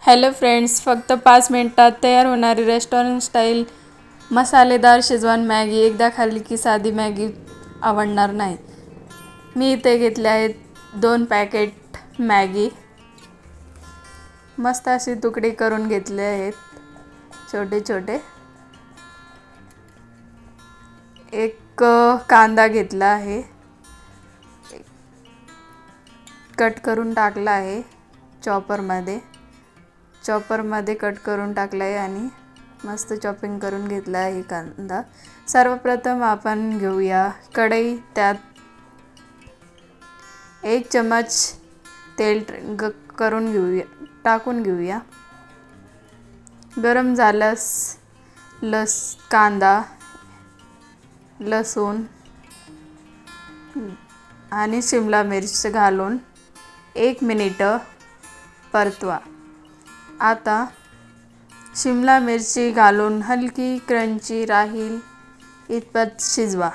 Hello friends, फक्त 5 मिनिटात तयार होणारी रेस्टॉरंट स्टाईल मसालेदार शेजवान मॅगी एकदा खाल्ली की साधी मॅगी आवडणार नाही। मी इथे घेतले आहेत 2 पॅकेट मॅगी। मस्त असे तुकडे करून घेतले आहेत छोटे छोटे। एक कांदा घेतला आहे, कट करून टाकला आहे चॉपरमध्ये कट करून टाकला आहे आणि मस्त चॉपिंग करून घेतला आहे कांदा। सर्वप्रथम आपण घेऊया कढई, त्यात 1 चमच तेल टाकून घेऊया। गरम झाल्यास कांदा, लसूण आणि शिमला मिर्च घालून 1 मिनिट परतवा। आता शिमला मिरची घालून हलकी क्रंची राहील इतपत शिजवा।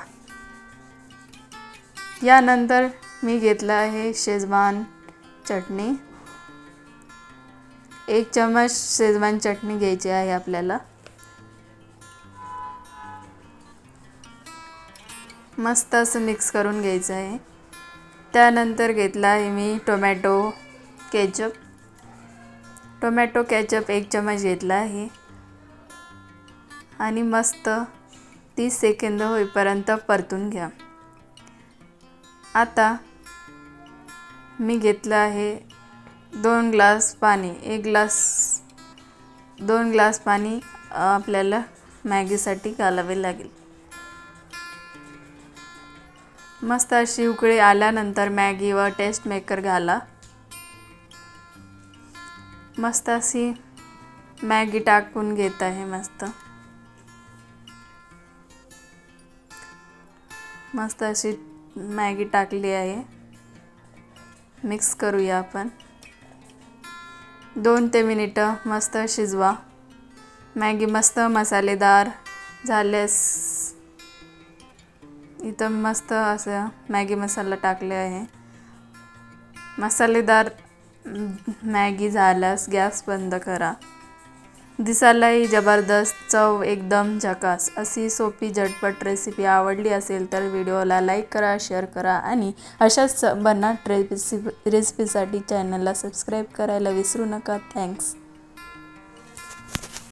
यानंतर मी घेतला आहे शेजवान चटणी। 1 चमच शेजवान चटणी घ्यायची आहे आपल्याला। मस्त असं मिक्स करून घ्यायचं आहे। त्यानंतर घेतला आहे मी टोमॅटो केचप 1 चमच घेतला आहे आणि मस्त 30 सेकंद होईपर्यंत परतून घ्या। आता मी घेतला आहे 2 ग्लास पाणी। 2 ग्लास पाणी आपल्याला मॅगीसाठी घालावे लागेल। मस्त अशी उकळी आल्यानंतर मॅगी व टेस्ट मेकर घाला। मस्त अशी मॅगी टाकून घेत आहे। मस्त अशी मॅगी टाकली आहे। मिक्स करूया आपण। 2 ते मिनिटं मस्त शिजवा। मॅगी मस्त मसालेदार झाल्यास इथं मस्त असं मॅगी मसाला टाकले आहे। मसालेदार मॅगी झाल्यास गॅस बंद करा। दिसायलाही जबरदस्त, चव एकदम झकास अशी सोपी झटपट रेसिपी आवडली असेल तर व्हिडिओला लाईक करा, शेअर करा आणि अशाच भन्नाट रेसिपीसाठी चॅनलला सबस्क्राईब करायला विसरू नका। थँक्स।